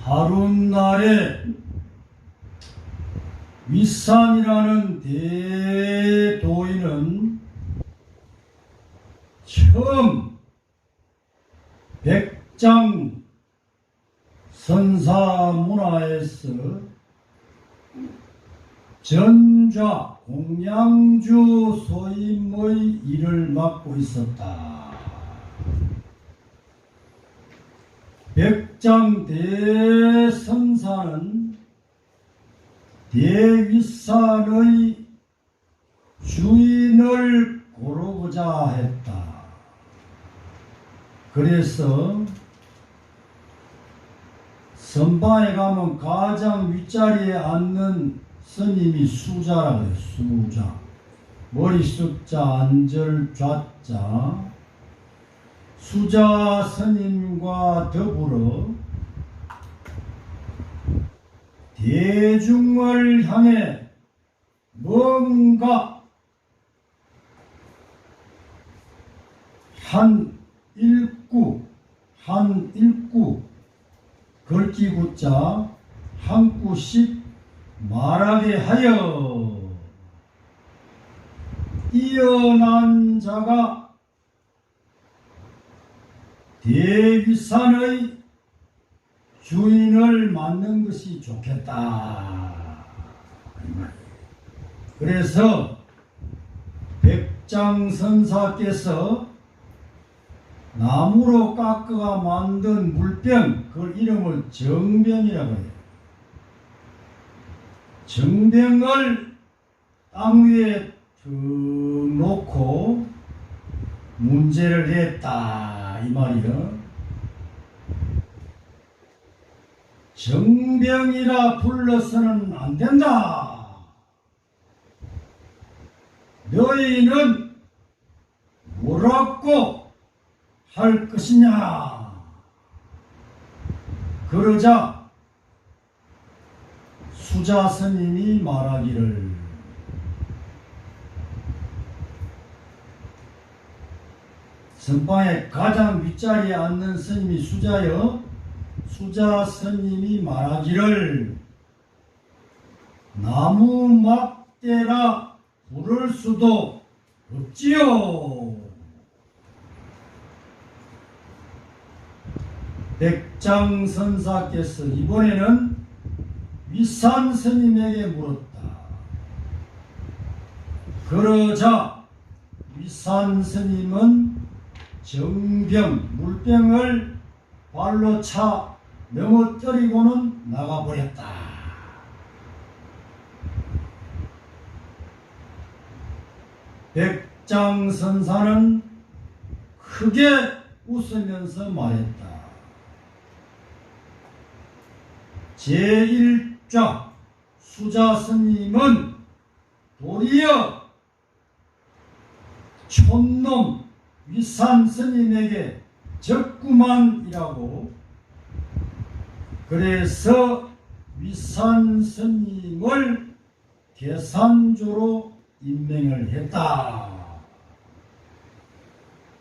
하룻날에 윗산이라는 대도인은 처음 백장 선사문화에서 전좌 공양주 소임의 일을 맡고 있었다. 백장 대선사는 대윗산의 주인을 고르고자 했다. 그래서 선방에 가면 가장 윗자리에 앉는 스님이 수자라고 해요. 수자. 머리 숫자, 안절 좌자. 수자 스님과 더불어 대중을 향해 뭔가 한 일구 걸기구자 한 구씩 말하게 하여 뛰어난 자가 대윗산의 주인을 맡는 것이 좋겠다. 그래서 백장선사께서 나무로 깎아가 만든 물병, 그 이름을 정병이라고 해요. 정병을 땅 위에 툭 놓고 문제를 냈다 이 말이요. 정병이라 불러서는 안 된다. 너희는 뭐라고 할 것이냐. 그러자 수자 스님이 말하기를 선방에 가장 윗자리에 앉는 스님이 수자여, 수자 스님이 말하기를 나무 막대라 부를 수도 없지요. 백장선사께서 이번에는 윗산 스님에게 물었다. 그러자 윗산 스님은 정병, 물병을 발로 차 넘어뜨리고는 나가버렸다. 백장선사는 크게 웃으면서 말했다. 제1좌 수자 스님은 도리어 촌놈 윗산 스님에게 적구만이라고, 그래서 윗산 스님을 계산조로 임명을 했다.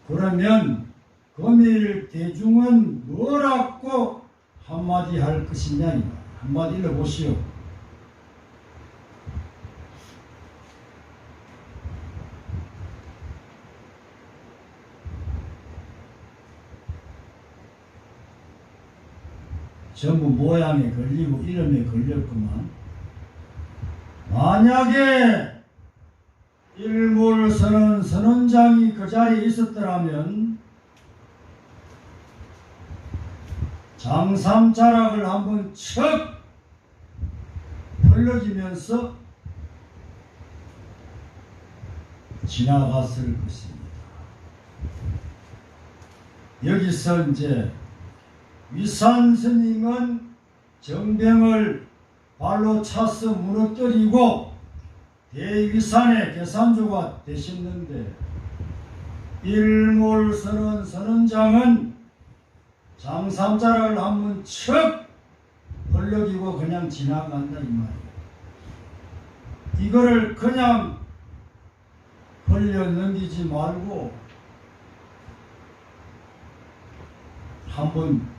그러면 금일 대중은 뭐라고 한마디 할 것이냐. 한마디 읽어보시오. 전부 모양에 걸리고 이름에 걸렸구만. 만약에 일몰선언 선언장이 그 자리에 있었더라면 장삼자락을 한번 척 벌려지면서 지나갔을 것입니다. 여기서 이제 윗산 스님은 정병을 발로 차서 무너뜨리고 대윗산의 계산조가 되셨는데, 일몰선언 선언장은 장삼자락을 한번 척 벌려기고 그냥 지나간다 이 말이에요. 이거를 그냥 벌려 넘기지 말고 한번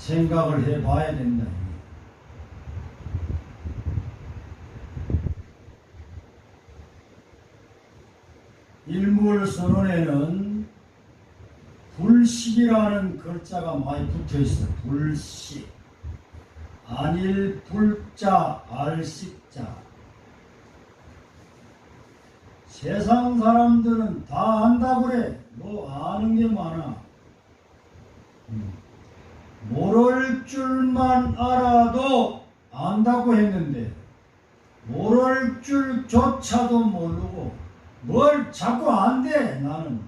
생각을 해봐야 된다. 일물선언에는 불식이라는 글자가 많이 붙어있어. 불식. 안일 불자 알식자. 세상 사람들은 다 안다고 그래. 뭐 아는 게 많아. 모를 줄만 알아도 안다고 했는데 모를 줄조차도 모르고 뭘 자꾸 안돼. 나는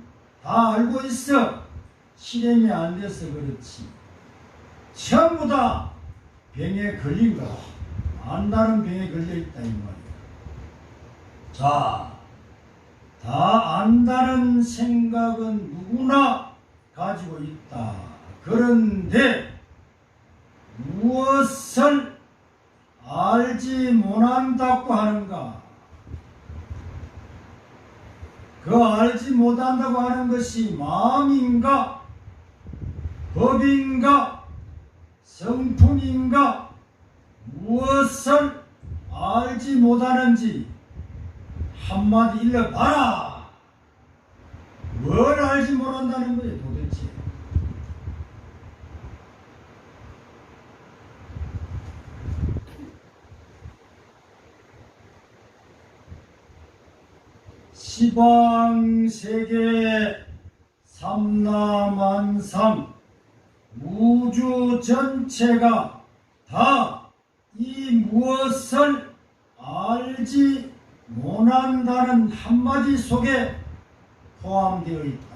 다 알고 있어. 실행이 안 돼서 그렇지. 전부 다 병에 걸린 거야. 안다는 병에 걸려있다 이 말이야. 자, 다 안다는 생각은 누구나 가지고 있다. 그런데 무엇을 알지 못한다고 하는가? 그 알지 못한다고 하는 것이 마음인가? 법인가? 성품인가? 무엇을 알지 못하는지 한마디 일러봐라. 뭘 알지 못한다는 거예요 도대체? 시방세계 삼라만상 우주 전체가 다 이 무엇을 알지 못한다는 한마디 속에 포함되어 있다.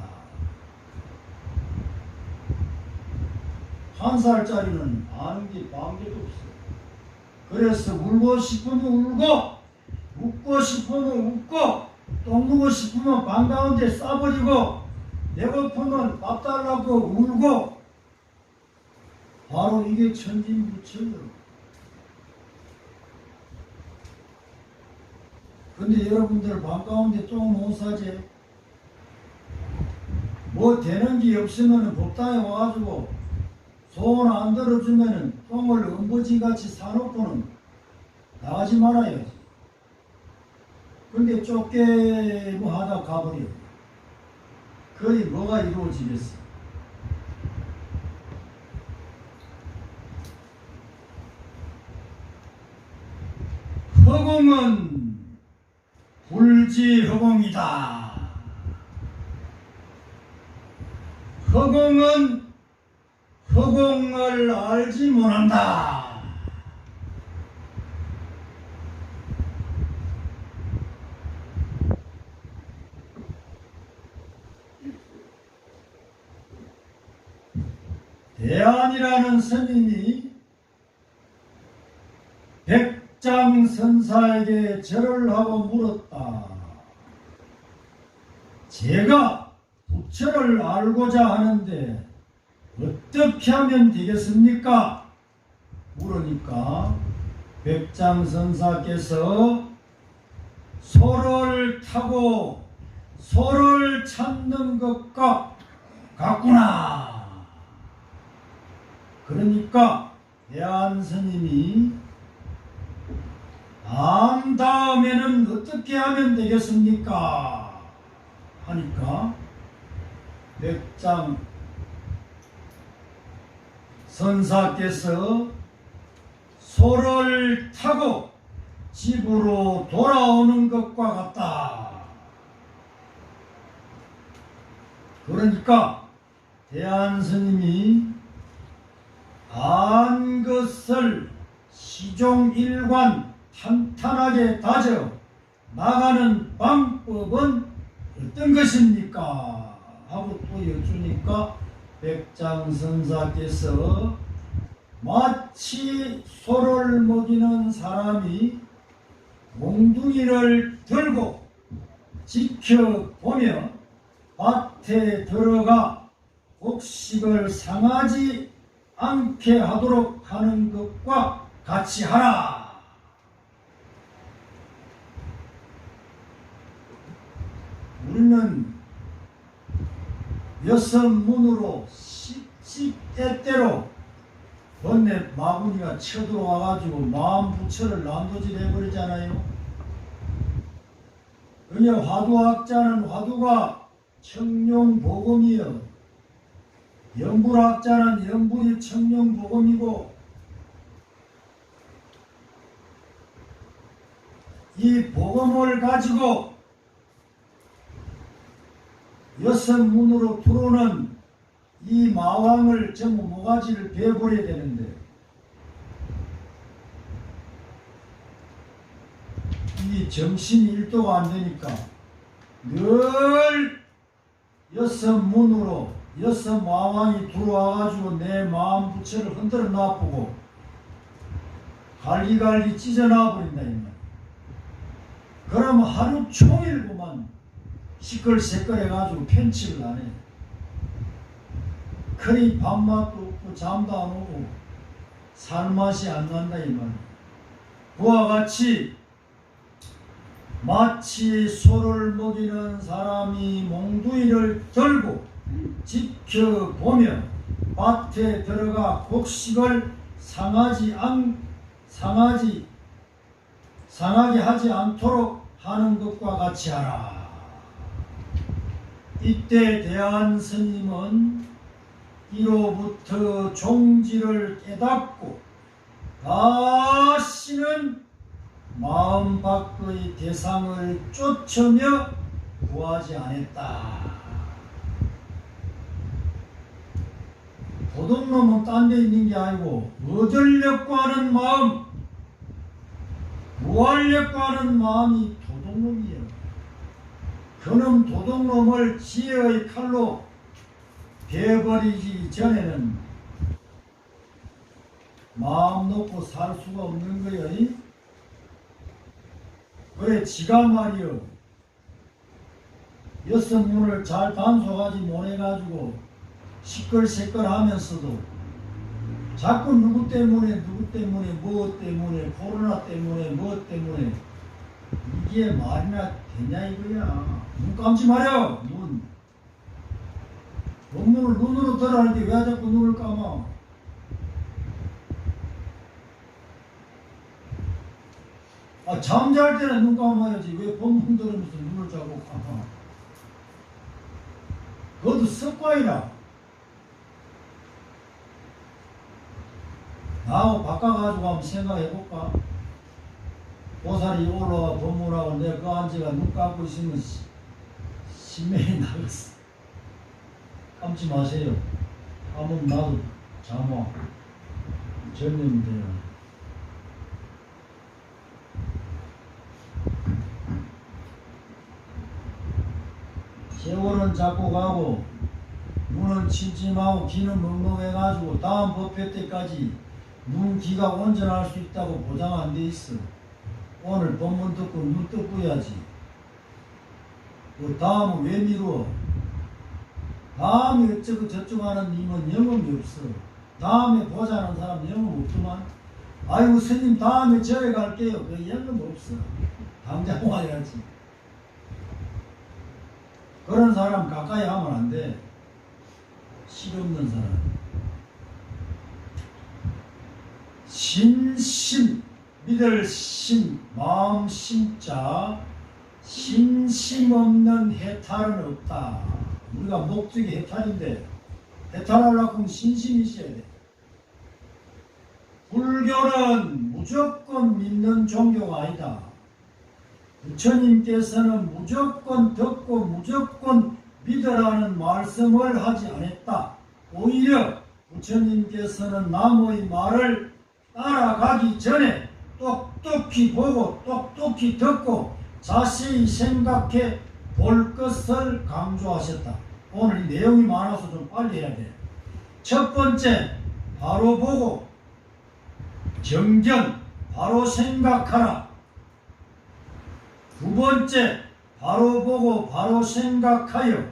한 살짜리는 아는 게 반개도 없어. 그래서 울고 싶으면 울고, 웃고 싶으면 웃고, 똥 누고 싶으면 방 가운데 싸버리고, 배고프면 밥 달라고 울고, 바로 이게 천진부처예요. 근데 여러분들 방 가운데 똥 못 싸지? 뭐 되는 게 없으면 법당에 와가지고 소원 안 들어주면은 똥을 은거지같이 사놓고는 나가지 말아야지. 근데 좁게 뭐 하다 가버려. 그리 뭐가 이루어지겠어? 허공은 불지허공이다. 허공은 허공을 알지 못한다. 대안이라는 스님이 백장선사에게 절을 하고 물었다. 제가 부처를 알고자 하는데 어떻게 하면 되겠습니까? 물으니까 백장선사께서 소를 타고 소를 찾는 것과 같구나. 그러니까 대안스님이 안 다음에는 어떻게 하면 되겠습니까? 하니까 백장 선사께서 소를 타고 집으로 돌아오는 것과 같다. 그러니까 대안스님이 안 것을 시종일관 탄탄하게 다져 나가는 방법은 어떤 것입니까? 하고 또 여쭈니까 백장선사께서 마치 소를 먹이는 사람이 몽둥이를 들고 지켜보며 밭에 들어가 곡식을 상하지 않게 하도록 하는 것과 같이 하라. 우리는 여섯 문으로 씩씩때때로 번뇌 마구니가 쳐들어와가지고 마음 부처를 난도질 해버리잖아요. 그녀 화두학자는 화두가 청룡복음이요, 영불학자는 영불이 청룡복음이고, 이 복음을 가지고 여섯 문으로 들어오는 이 마왕을 전부 모가지를 베어버려야 되는데, 이 정신이 일도가 안 되니까 늘 여섯 문으로 여섯 마왕이 들어와가지고 내 마음 부처를 흔들어 놔보고 갈기갈기 찢어 놔버린다 이 말. 그러면 하루 종일 그만 시끌시끌해가지고 편치를 안 해. 그리 밥맛도 없고 잠도 안 오고 살맛이 안 난다 이 말. 그와 같이 마치 소를 먹이는 사람이 몽둥이를 들고 지켜보며 밭에 들어가 곡식을 상하게 하지 않도록 하는 것과 같이 하라. 이때 대한 스님은 이로부터 종지를 깨닫고 다시는 마음 밖의 대상을 쫓으며 구하지 않았다. 도둑놈은 딴 데 있는 게 아니고 얻으려고 하는 마음, 구하려고 하는 마음이 도둑놈이에요. 그놈 도둑놈을 지혜의 칼로 베어버리기 전에는 마음 놓고 살 수가 없는 거예요. 그래 지가 말이요, 여섯 문을 잘 단속하지 못해가지고 시끌시끌하면서도 자꾸 누구 때문에 뭐 때문에 코로나 때문에 뭐 때문에 이게 말이나 되냐 이거야. 눈 감지 마려. 논문을 눈으로 들어하는데 왜 자꾸 눈을 감아. 잠잘 때는 눈 감아야지. 왜 법문 들으면서 눈을 자꾸 감아. 그것도 습관이라. 나하고 바꿔가지고 한번 생각해볼까? 보살이 올라와 법문하고 내가 그 안지가 눈 감고 있으면 신명이 나겠어. 감지 마세요. 감으면 나도 잠와. 전념이 돼요. 세월은 자꾸 가고 눈은 침침하고 귀는 멍멍해가지고 다음 법회 때까지 눈, 귀가 온전할 수 있다고 보장 안 돼 있어. 오늘 법문 듣고 눈 뜨고 해야지. 그 다음은 왜 미루어? 다음에 어쩌고 저쩌고 하는 님은 영험이 없어. 다음에 보자는 사람 영험 없구만. 아이고 스님 다음에 절에 갈게요. 그 영험 없어. 당장 와야지. 그런 사람 가까이 하면 안 돼. 실없는 사람. 신심, 믿을 심, 마음 심자, 신심 없는 해탈은 없다. 우리가 목적이 해탈인데 해탈하려고 하면 신심이 있어야 돼. 불교는 무조건 믿는 종교가 아니다. 부처님께서는 무조건 듣고 무조건 믿으라는 말씀을 하지 않았다. 오히려 부처님께서는 남의 말을 따라가기 전에 똑똑히 보고 똑똑히 듣고 자세히 생각해 볼 것을 강조하셨다. 오늘 이 내용이 많아서 좀 빨리 해야 돼. 첫 번째, 바로 보고 정견, 바로 생각하라. 두 번째, 바로 보고 바로 생각하여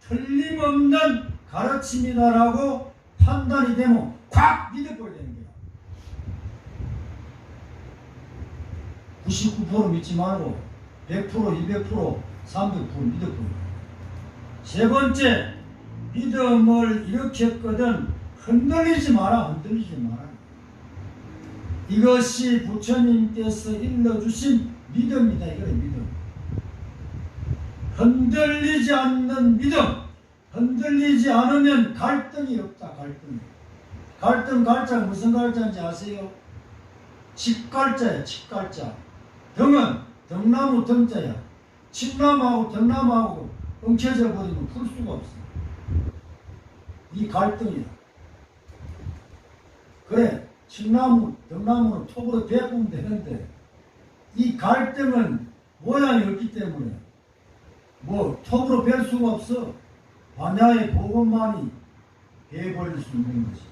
틀림없는 가르침이다라고 판단이 되면 콱 믿어버려야 되는 거야. 99% 믿지 말고 100%, 200%, 300% 믿어버려. 세 번째, 믿음을 일으켰거든 흔들리지 마라. 흔들리지 마라. 이것이 부처님께서 일러주신 믿음이다. 이거래 믿음. 흔들리지 않는 믿음. 흔들리지 않으면 갈등이 없다. 갈등이. 갈등 갈자가 무슨 갈자인지 아세요? 칡갈자야. 칡갈자. 등은 등나무 등자야. 칡나무하고 등나무하고 엉켜져 버리면 풀 수가 없어. 이 갈등이야. 그래, 칡나무 등나무는 톱으로 베꾸면 되는데 이 갈등은 모양이 없기 때문에 뭐 톱으로 벨 수가 없어. 반야의 복음만이 베버릴 수 있는 것이지.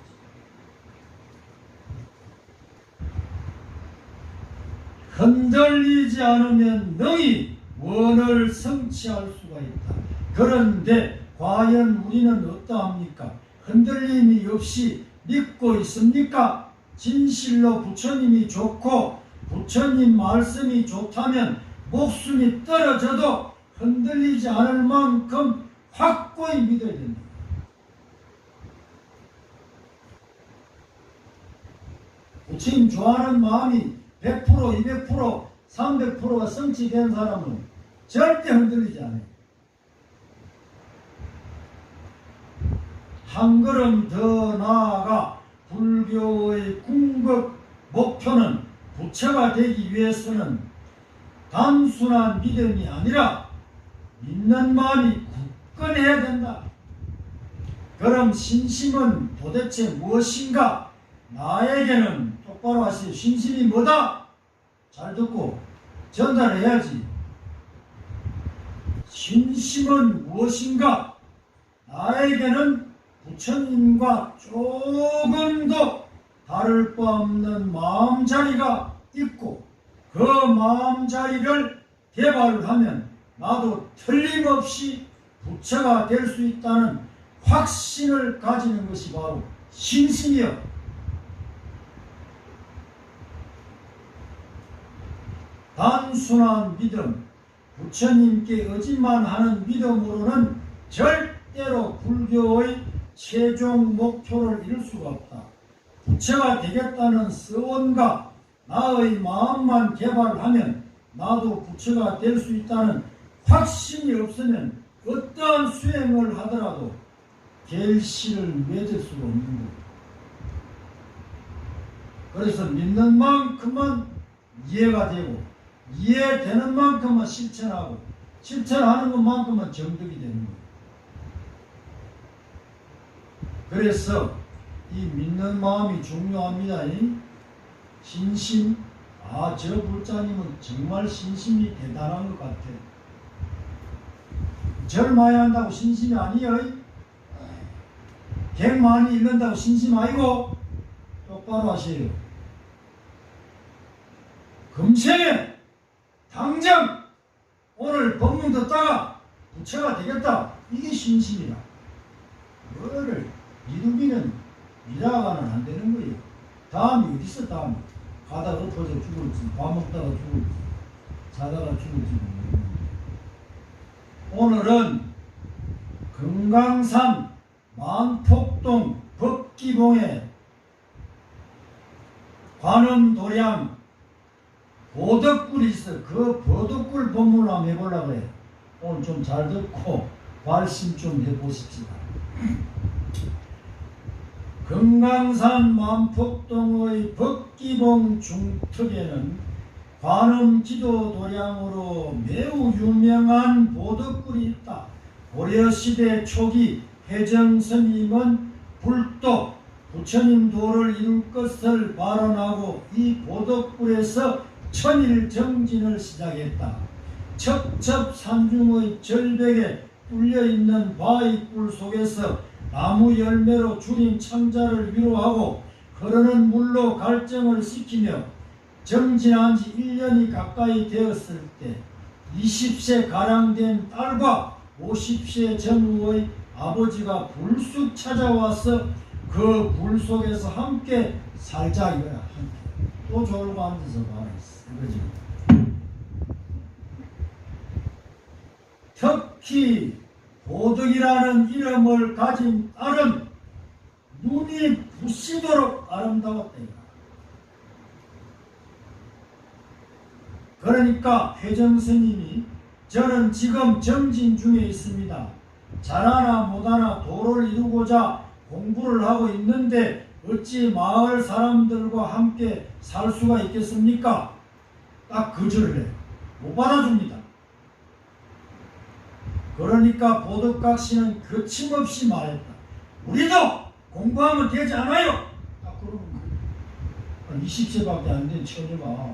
흔들리지 않으면 능히 원을 성취할 수가 있다. 그런데 과연 우리는 어떠합니까? 흔들림이 없이 믿고 있습니까? 진실로 부처님이 좋고 부처님 말씀이 좋다면 목숨이 떨어져도 흔들리지 않을 만큼 확고히 믿어야 된다. 부처님 좋아하는 마음이 100%, 200%, 300%가 성취된 사람은 절대 흔들리지 않아요. 한 걸음 더 나아가 불교의 궁극 목표는 부처가 되기 위해서는 단순한 믿음이 아니라 믿는 마음이 굳건해야 된다. 그럼 신심은 도대체 무엇인가? 나에게는 똑바로 하세요. 신심이 뭐다? 잘 듣고 전달해야지. 신심은 무엇인가? 나에게는 부처님과 조금도 다를 바 없는 마음자리가 있고 그 마음자리를 개발하면 나도 틀림없이 부처가 될 수 있다는 확신을 가지는 것이 바로 신심이요. 단순한 믿음, 부처님께 의지만 하는 믿음으로는 절대로 불교의 최종 목표를 이룰 수가 없다. 부처가 되겠다는 서원과 나의 마음만 개발하면 나도 부처가 될 수 있다는 확신이 없으면 어떠한 수행을 하더라도 결실을 맺을 수가 없는 거예요. 그래서 믿는 만큼만 이해가 되고 이해되는 만큼만 실천하고 실천하는 것만큼만 정득이 되는 거예요. 그래서 이 믿는 마음이 중요합니다. 신심, 저 불자님은 정말 신심이 대단한 것 같아. 절 많이 한다고 신심이 아니에요. 객 많이 읽는다고 신심 아니고 똑바로 하세요. 금생에 당장 오늘 법문 듣다가 부처가 되겠다. 이게 신심이다. 그거를 미루기는 미라가는 안 되는 거예요. 다음이 어디 있어? 다음 가다가 엎어져 죽을지, 밥 먹다가 죽을지, 자다가 죽을지 모르겠는데 오늘은 금강산 만폭동 법기봉에 관음도량 보덕굴이 있어. 그 보덕굴 법문을 한번 해보려고 해. 오늘 좀 잘 듣고 발심 좀 해보십시다. 금강산 만폭동의 법기봉 중턱에는 관음지도 도량으로 매우 유명한 보덕굴이 있다. 고려시대 초기 해정스님은 불도 부처님 도를 이룰 것을 발언하고 이 보덕굴에서 천일정진을 시작했다. 첩첩산중의 절벽에 뚫려있는 바위굴 속에서 나무 열매로 줄인 창자를 위로하고 흐르는 물로 갈증을 식히며 정진한 지 1년이 가까이 되었을 때 20세 가량 된 딸과 50세 전후의 아버지가 불쑥 찾아와서 그 불 속에서 함께 살자 이거야. 함께. 또 졸고 앉아서 봐라. 그러지. 특히 보덕이라는 이름을 가진 딸은 눈이 부시도록 아름다웠다. 그러니까 회정스님이 저는 지금 정진 중에 있습니다. 잘하나 못하나 도를 이루고자 공부를 하고 있는데 어찌 마을 사람들과 함께 살 수가 있겠습니까? 딱 거절을 해요. 못 받아줍니다. 그러니까 보덕각시는 거침없이 말했다. 우리도 공부하면 되지 않아요? 딱 그러는 거예요. 20세밖에 안 된 처녀가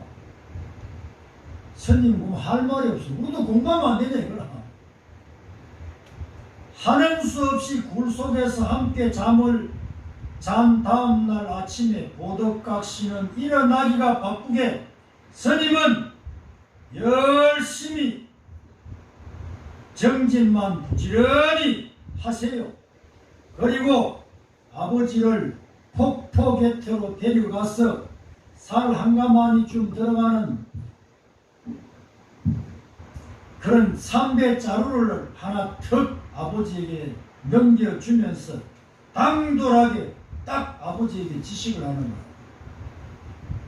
스님 보면 할 말이 없어. 우리도 공부하면 안 되냐 이거라. 하는 수 없이 굴 속에서 함께 잠을 잔 다음날 아침에 보덕각시는 일어나기가 바쁘게 스님은 열심히 정진만 부지런히 하세요. 그리고 아버지를 폭포 곁으로 데려가서 살 한가마니쯤 들어가는 그런 삼배자루를 하나 턱 아버지에게 넘겨주면서 당돌하게 딱 아버지에게 지식을 하는 거예요.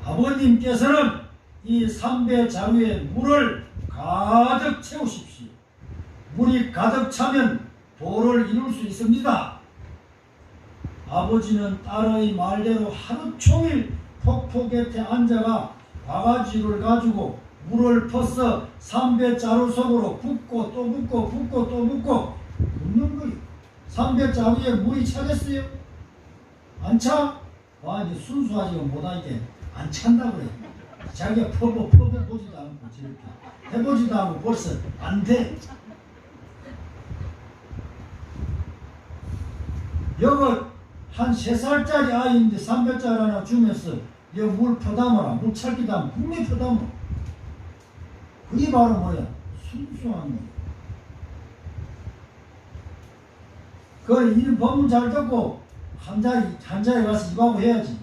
아버님께서는 이 삼배자루에 물을 가득 채우십시오. 물이 가득 차면 도를 이룰 수 있습니다. 아버지는 딸의 말대로 하루 종일 폭포 곁에 앉아가 바가지를 가지고 물을 퍼서 삼배자루 속으로 붓고 또 붓고 붓고 또 붓고 붓는 거예요. 삼배자루에 물이 차겠어요? 안 차? 와, 이제 순수하지가 못하니까 안 찬다 그래. 자기가 퍼보지도 않고 저렇게 해보지도 않고 벌써 안 돼. 여거 한 3살짜리 아이인데 삼배자루 하나 주면서 여기 물 퍼담아라. 물 찰기도 하면 분명히 퍼담아. 그게 바로 뭐야? 순수한 거. 그 일 법문 잘 듣고 한 자리 가서 입하고 해야지.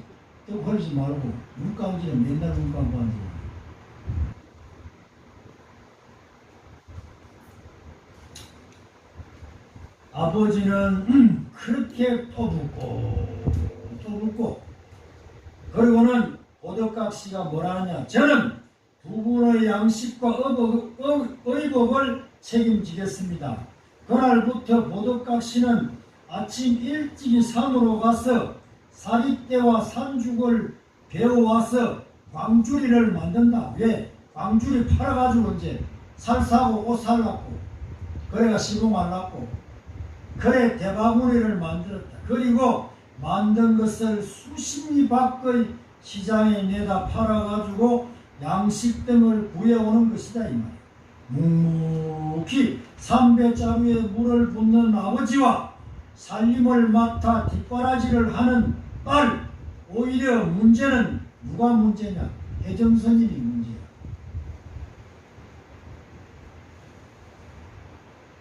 또 걸지 말고 물감지는 맨날 물감고 하지. 아버지는 그렇게 또 붓고 그리고는 보덕각시가 뭐라 하냐. 저는 두 분의 양식과 의복을 책임지겠습니다. 그날부터 보덕각시는 아침 일찍이 산으로 가서 사리떼와 산죽을 배워와서 광주리를 만든다. 왜? 광주리 팔아가지고 이제 살 사고 옷 살랐고 그래가 시봉하려고 그래 대바구니를 만들었다. 그리고 만든 것을 수십리 밖의 시장에 내다 팔아가지고 양식 등을 구해오는 것이다 이 말이야. 묵묵히 삼배자루에 물을 붓는 아버지와 살림을 맡아 뒷바라지를 하는 딸. 오히려 문제는 누가 문제냐? 혜정스님이 문제야.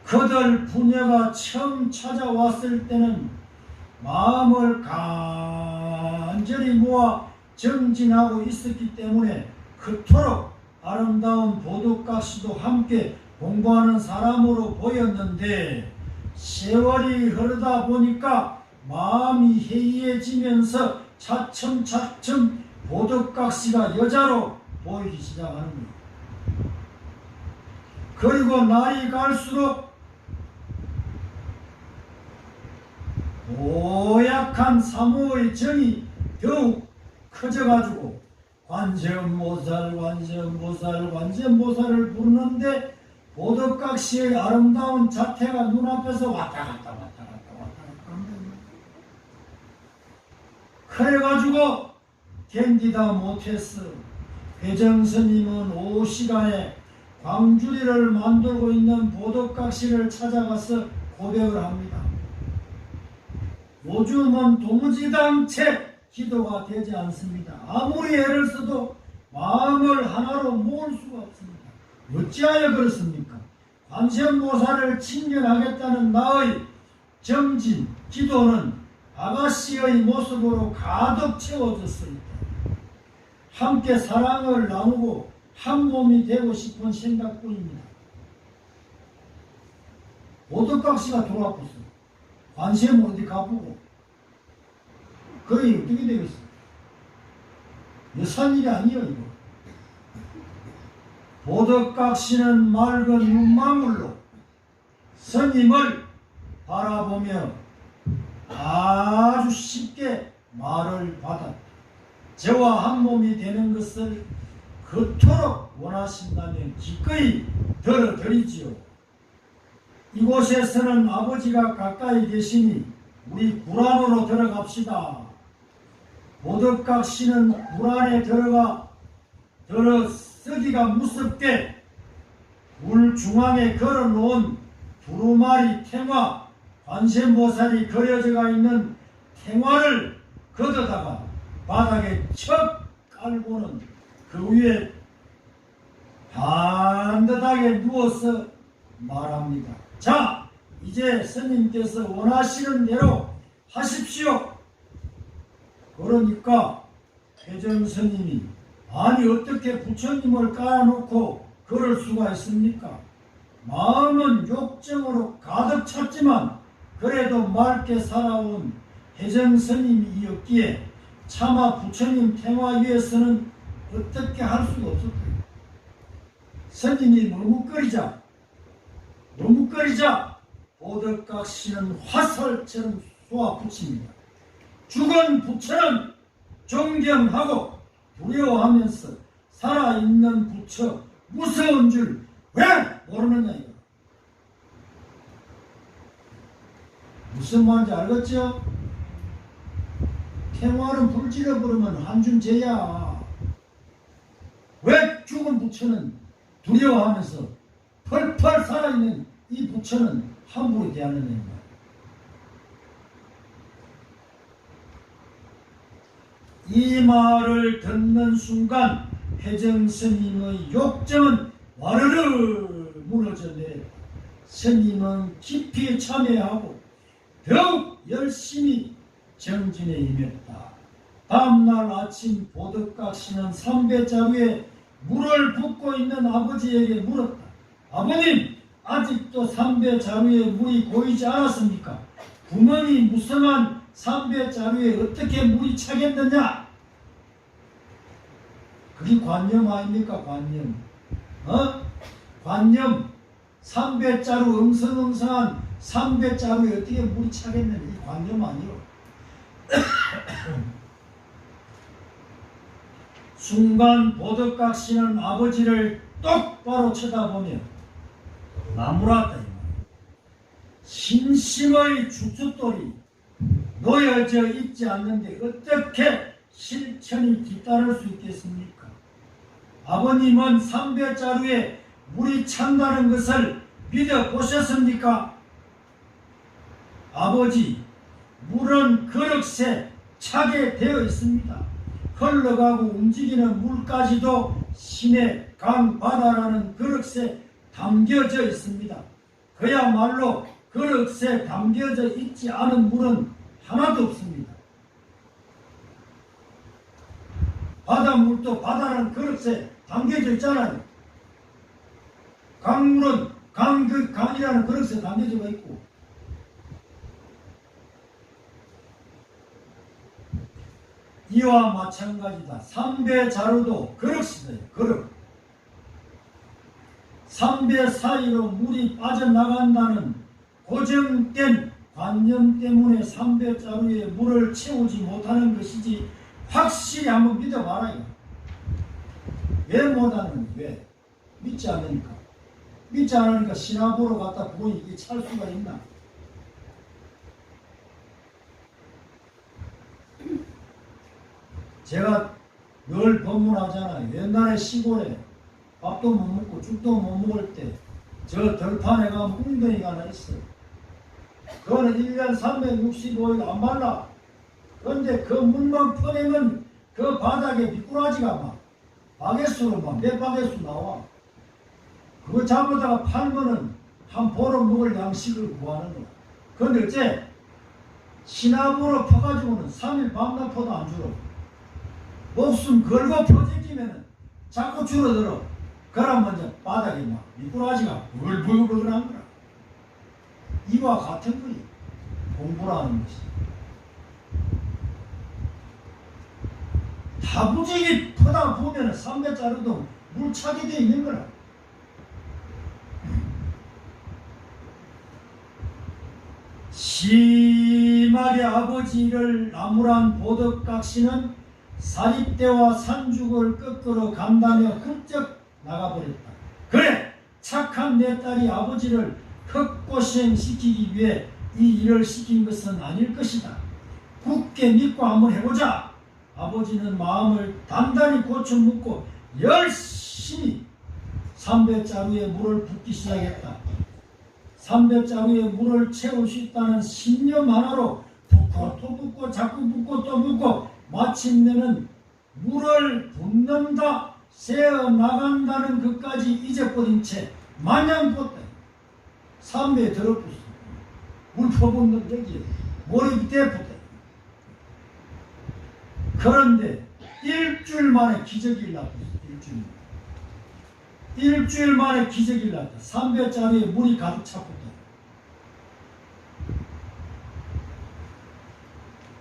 그들 부녀가 처음 찾아왔을 때는 마음을 간절히 모아 정진하고 있었기 때문에 그토록 아름다운 보덕각시도 함께 공부하는 사람으로 보였는데 세월이 흐르다 보니까 마음이 해이해지면서 차츰차츰 보덕각시가 여자로 보이기 시작하는 거예요. 그리고 날이 갈수록 고약한 사모의 정이 더욱 커져가지고 관세음보살을 부르는데 보덕각시의 아름다운 자태가 눈앞에서 왔다 갔다 그래가지고 견디다 못했어. 회정스님은 오후 시간에 광주리를 만들고 있는 보덕각시를 찾아가서 고백을 합니다. 요즘은 도무지당체 기도가 되지 않습니다. 아무리 애를 써도 마음을 하나로 모을 수가 없습니다. 어찌하여 그렇습니까? 관세음보살을 친견하겠다는 나의 정진, 기도는 아가씨의 모습으로 가득 채워졌어 있다. 함께 사랑을 나누고 한 몸이 되고 싶은 생각뿐입니다. 보덕각시가 돌아왔어. 관세음은 어디 가보고 그러니 어떻게 되겠어? 이산 일이 아니에요, 이거. 보덕각시는 맑은 눈망울로 스님을 바라보며 아주 쉽게 말을 받았다. 저와 한 몸이 되는 것을 그토록 원하신다면 기꺼이 들어드리지요. 이곳에서는 아버지가 가까이 계시니 우리 굴안으로 들어갑시다. 보덕각시는 굴안에 들어서기가 무섭게 물 중앙에 걸어놓은 두루마리 탱화, 관세음보살이 그려져가 있는 탱화를 걷어다가 바닥에 척 깔고는 그 위에 반듯하게 누워서 말합니다. 자, 이제 스님께서 원하시는 대로 하십시오. 그러니까 회전 스님이 아니 어떻게 부처님을 깔아놓고 그럴 수가 있습니까? 마음은 욕정으로 가득 찼지만 그래도 맑게 살아온 회전 스님이었기에 차마 부처님 탱화 위에서는 어떻게 할 수가 없었다. 스님이 머뭇거리자 보덕각시는 화살처럼 쏘아붙입니다. 죽은 부처는 존경하고 두려워하면서 살아있는 부처 무서운 줄 왜 모르느냐 이거. 무슨 말인지 알겠죠? 탱화는 불질러 버리면 한줌제야. 왜 죽은 부처는 두려워하면서 펄펄 살아있는 이 부처는 함부로 대하느냐. 이 말을 듣는 순간 회정 스님의 욕정은 와르르 무너져 내렸다. 스님은 깊이 참회하고 더욱 열심히 정진에 임했다. 다음날 아침 보덕각시는 삼배자루에 물을 붓고 있는 아버지에게 물었다. 아버님, 아직도 삼배자루에 물이 고이지 않았습니까? 구멍이 무성한 삼배자루에 어떻게 물이 차겠느냐? 그게 관념 아닙니까? 관념. 관념. 삼배자루 엉성엉성한 삼배자루에 어떻게 물이 차겠느냐? 이 관념 아니요. 순간 보덕각시는 아버지를 똑바로 쳐다보며 나무랐다. 신심의 주춧돌이 놓여져 있지 않는데 어떻게 실천이 뒤따를 수 있겠습니까? 아버님은 삼배자루에 물이 찬다는 것을 믿어보셨습니까? 아버지, 물은 그릇에 차게 되어 있습니다. 흘러가고 움직이는 물까지도 시내, 강, 바다라는 그릇에 담겨져 있습니다. 그야말로 그릇에 담겨져 있지 않은 물은 하나도 없습니다. 바닷물도 바다라는 그릇에 담겨져 있잖아요. 강물은 강이라는 그릇에 담겨져 있고, 이와 마찬가지다. 삼배자루도 그릇이다. 그릇. 삼배 사이로 물이 빠져나간다는 고정된 관념 때문에 삼배자루에 물을 채우지 못하는 것이지 확실히 한번 믿어봐라. 왜 못하는? 왜? 믿지 않으니까. 믿지 않으니까 신화보러 갔다 보니 이게 찰 수가 있나? 제가 늘 법문하잖아요. 옛날에 시골에 밥도 못 먹고 죽도 못 먹을 때 저 들판에 가면 웅덩이가 하나 있어요. 그거는 1년 365일 안 말라. 그런데 그 물만 퍼내면 그 바닥에 미꾸라지가 막 바게수로 막 몇 바게수 나와. 그거 잡아다가 팔면은 한 보름 먹을 양식을 구하는 거야. 그런데 어째 시나무로 퍼가지고는 3일 밤낮퍼도 안 줄어. 목숨 걸고 퍼제기면은 자꾸 줄어들어. 그러면 이제 바닥에 막 미꾸라지가 불불불불한 거라. 이와 같은 거예요. 공부라는 것이. 다부지기 퍼다 보면 300자루도 물 차게 돼 있는 거라. 심하게 아버지를 나무란 보덕각시는 사립대와 산죽을 꺾으러 간다며 훌쩍 나가버렸다. 그래! 착한 내 딸이 아버지를 헛고생시키기 위해 이 일을 시킨 것은 아닐 것이다. 굳게 믿고 한번 해보자. 아버지는 마음을 단단히 고쳐묻고 열심히 300자루에 물을 붓기 시작했다. 300자루에 물을 채울 수 있다는 신념 하나로 붓고 또 붓고 자꾸 붓고 또 붓고 마침내는 물을 붓는다, 새어 나간다는 것까지 잊어버린 채 마냥 붓다. 3배에 들어붙어. 물 퍼붓는 여기에 머리 밑에 붙다. 그런데 일주일 만에 기적이 일어났다. 일주일 만에 기적이 일어났다. 300자루에 물이 가득 찼다.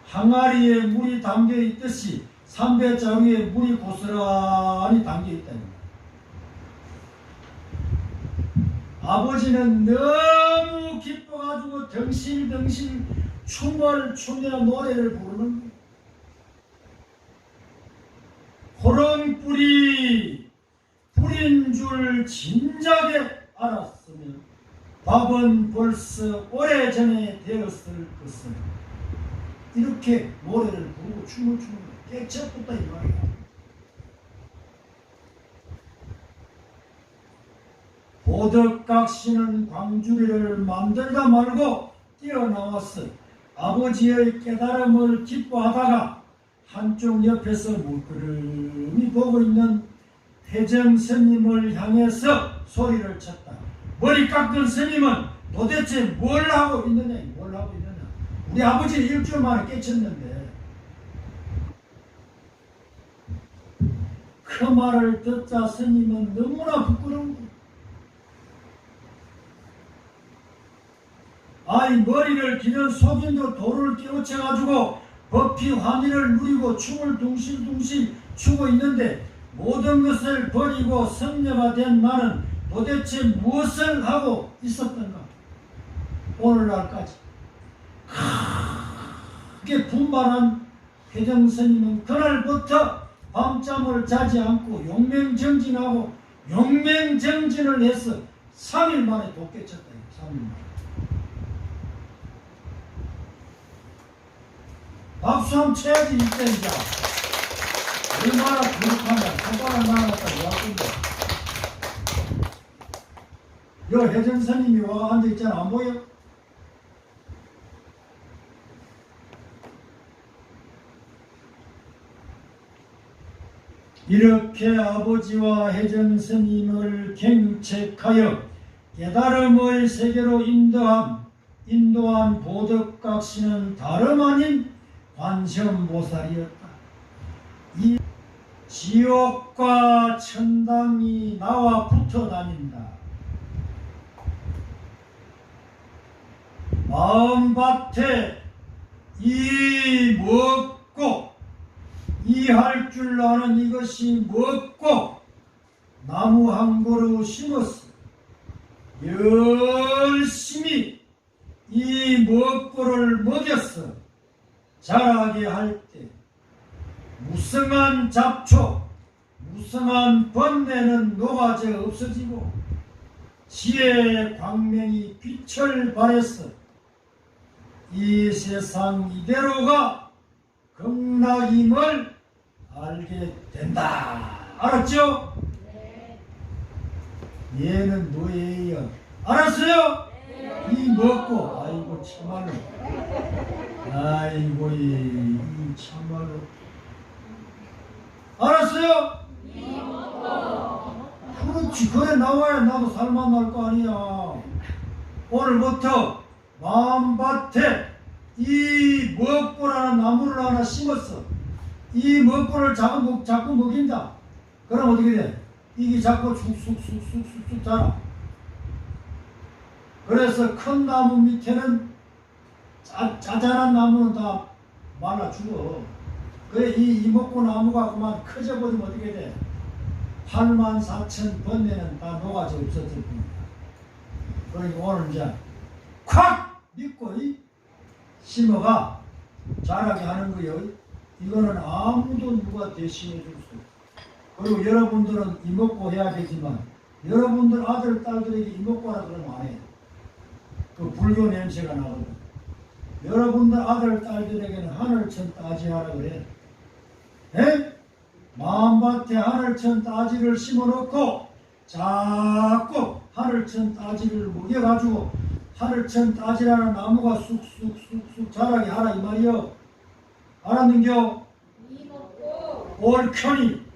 항아리에 물이 담겨 있듯이 300자루에 물이 고스란히 담겨 있다. 아버지는 너무 기뻐가지고 덩실덩실 춤을 추며 노래를 부르는 거예요. 호롱불이 불인 줄 진작에 알았으면 밥은 벌써 오래전에 되었을 것을. 이렇게 노래를 부르고 춤을 추는 거예요. 깨쳤다 이 말이야. 보덕각시는 광주리를 만들다 말고 뛰어나왔어. 아버지의 깨달음을 기뻐하다가 한쪽 옆에서 물끄러미 보고 있는 태정 스님을 향해서 소리를 쳤다. 머리 깎은 스님은 도대체 뭘 하고 있느냐? 뭘 하고 있느냐? 우리 아버지는 일주일 만에 깨쳤는데 그 말을 듣자 스님은 너무나 부끄러운 거야. 아이 머리를 기는 속인도 돌을 깨우쳐가지고 법히 환희를 누리고 춤을 둥실둥실 추고 있는데 모든 것을 버리고 성녀가 된 나는 도대체 무엇을 하고 있었던가? 오늘날까지 크게 분발한 회정스님은 그날부터 밤잠을 자지 않고 용맹정진하고 용맹정진을 해서 3일 만에 도깨쳤다. 3일 만에. 박수 한번 쳐야지 이때 이제. 얼마나 부족하냐. 손가락 나갔다 왔던데. 여 회정스님이 와 앉아있잖아. 안 보여? 이렇게 아버지와 혜정스님을 경책하여 깨달음의 세계로 인도한 보덕각시는 다름 아닌 관세음보살이었다. 이 지옥과 천당이 나와 붙어 다닌다. 마음밭에 이 먹고 이 할 줄 아는 이것이 먹고 나무 한 그루 심었어. 열심히 이 먹고를 먹였어. 자라게 할 때 무성한 잡초, 무성한 번뇌는 녹아져 없어지고 지혜의 광명이 빛을 발했어. 이 세상 이대로가 극락임을 알게 된다. 알았죠? 네. 얘는 뭐예요? 알았어요? 네. 이 먹고 아이고 참말로 아이고 이 참말로 알았어요? 이 먹고 그렇지. 그래 나와야 나도 살만날 거 아니야. 오늘부터 마음밭에 이 먹고라는 나무를 하나 심었어. 이 먹고를 자꾸 먹인다. 그럼 어떻게 돼? 이게 자꾸 쑥쑥쑥쑥쑥 자라. 그래서 큰 나무 밑에는 짜잘한 나무는 다 말라 죽어. 그래 이 이목구 나무가 그만 커져버리면 어떻게 돼? 84,000 번뇌는 다 녹아져 없어질 겁니다. 그러니까 오늘 이제 콱 믿고 심어가 자라게 하는 거예요. 이거는 아무도 누가 대신해 줄 수 없어요. 그리고 여러분들은 이목구 해야 되지만 여러분들 아들 딸들에게 이목구라 그러면 안 해요. 그 불교 냄새가 나거든. 여러분들 아들 딸들에게는 하늘천 따지하라 그래. 에? 마음밭에 하늘천 따지를 심어놓고 자꾸 하늘천 따지를 먹여가지고 하늘천 따지라는 나무가 쑥쑥쑥쑥 자라게 하라 이 말이여. 알았는겨? 옳거니.